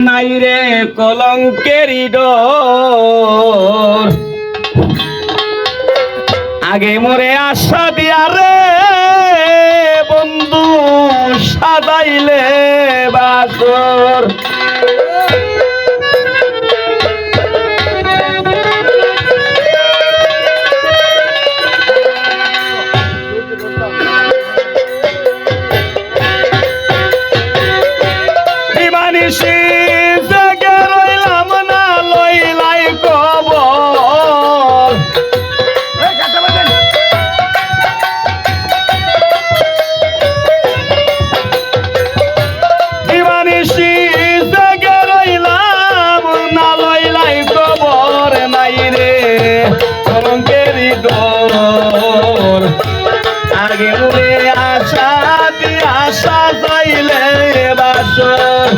নাই রে কলঙ্কেরি ডোর আগে মোরে আশা দিয়া রে বন্ধু সাজাইলে বাসর আগে মুরে আশা দিয়া সাজাইলে বাসর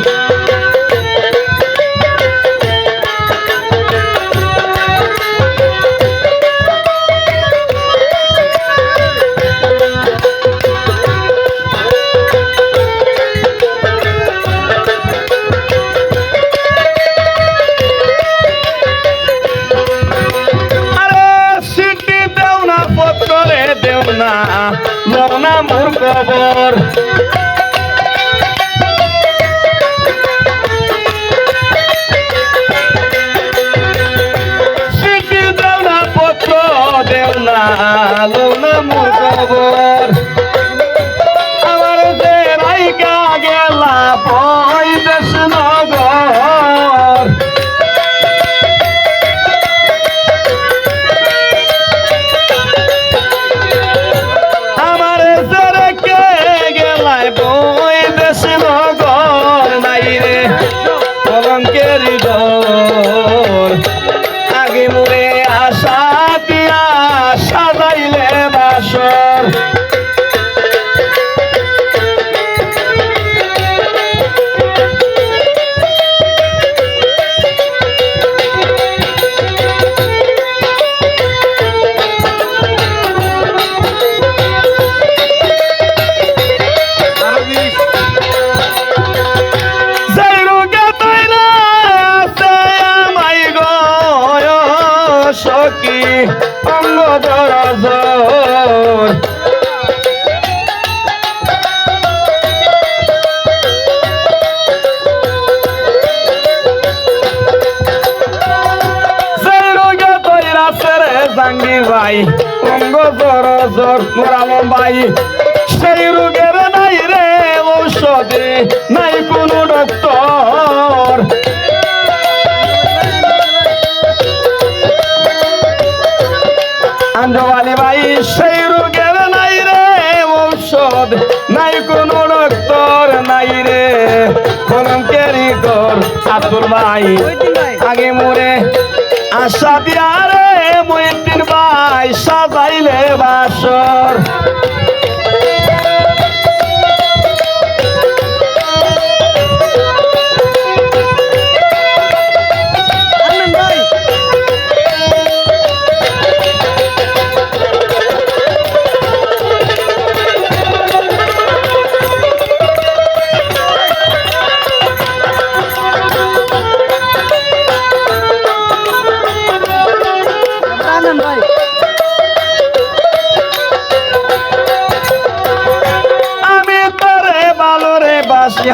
লনা মোর কবর সিটি দেও না পত্র দেও না লনা মোর কবর আমার যে রাইকা গেলা বই দেশ নগর কলঙ্কেরি ডোর আগে মোরে আশা দিয়া সাজাইলে বাসর সখী অঙ্গ জর সেই রোগে তৈরা সেরে জাঙ্গির ভাই অঙ্গ জর জর মোরালম ভাই সেই রোগের নাই রে ঔষধে নাই কোনো ডক্টর আঞ্জওয়ালি ভাই সেই রোগের নাই রে ঔষধ নাই কোনো ডক্টর নাই রে কলঙ্কেরি ডোর আব্দুল ভাই আগে মোরে আশা দিয়া রে মহিউদ্দিন ভাই সাজাইলে বাসর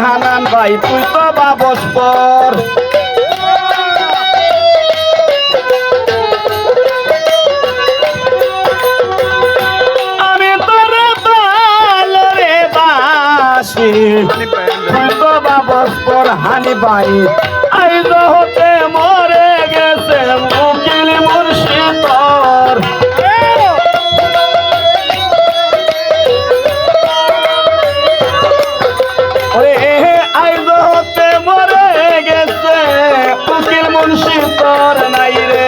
হানান ভাই তুই তো বাবস পর আমি তোরে বালরে বাসি তুই তো বাবস পর হানি ভাই আইজ হতে মরে গেছে উকিল মুর্শিদর নাই রে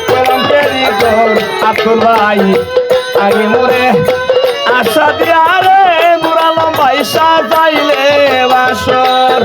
কলঙ্কেরি ডোর আব্দুল ভাই আগে মোরে আশা দিয়া রে মুরালম ভাই সাজাইলে বাসর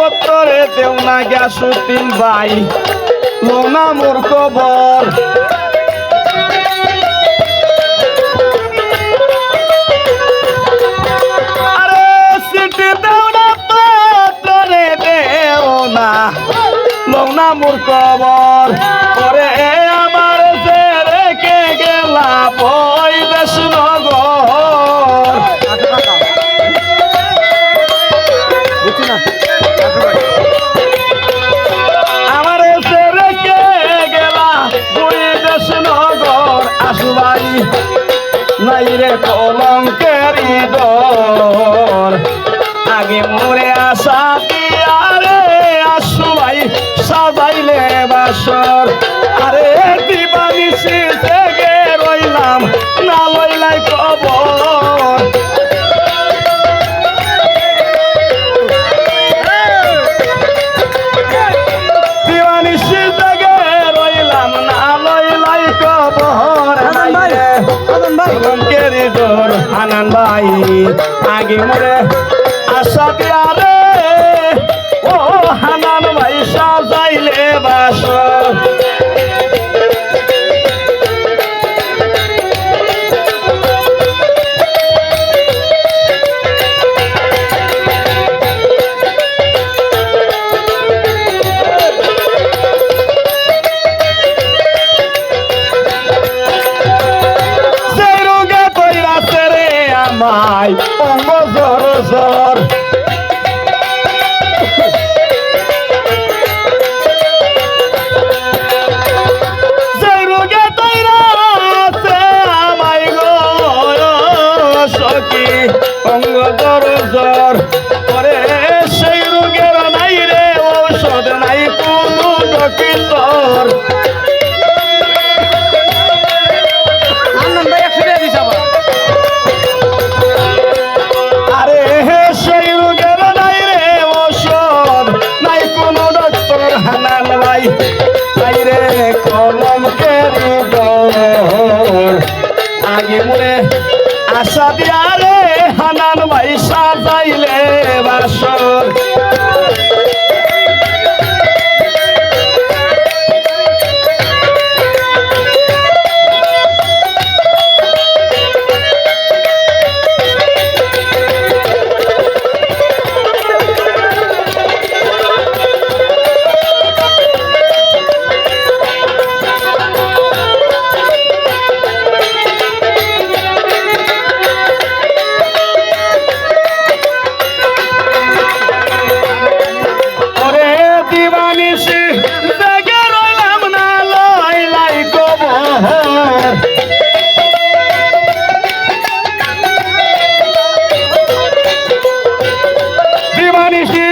পত্তরে দেও না গ্যাসুদ্দিন ভাই লোনা মোর কবর আরে সিটি দেও না পত্তরে দেও না লোনা মোর কবর পরে আমার যে রেখে গেলা বৈদেশ নগর আমার যে রেখে গেলা বৈদেশ নগর আসবাই নাই রে কলঙ্কের দর আগে মরে আসা দিয়া রে আসবাই সাজাইলে বাসর আরে দিবানিসি থেকে রইলাম না লইলাই কবর দিবানিসি থেকে রইলাম না লইলাই কবর কলঙ্কের দর হানান ভাই আগে মরে আসা দিয়া রে ও হানান ভাই সাজাইলে বাসর সেই রোগে কইরাছে রে আমায় অঙ্গ জোর জোর সেই রোগে কইরাছে আমায় গো সখী অঙ্গ জোর জোর পরে সেই রোগের নাই রে ঔষধ নাই কোনো ডক্টর আরে সেই রোগের নাই রে ঔষধ নাই কোনো ডক্টর হানান ভাই নাই রে কলঙ্কের দর আগে মরে আশা দিয়া রে হানান ভাই সাজাইলে বাসর ওরে দিবানিসি থেকে রইলাম না লইলাই কবর দিবানিসি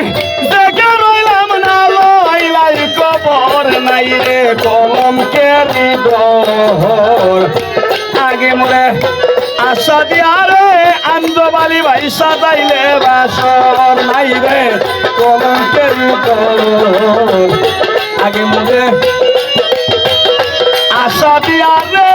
থেকে রইলাম না লইলাই কবর নাই রে কলঙ্কের দর আগে মরে আশা দিয়া রে আন্দবালি ভাই সাজাইলে বাসর নাই রে কলঙ্কের দর আগে মরে আশা দিয়া রে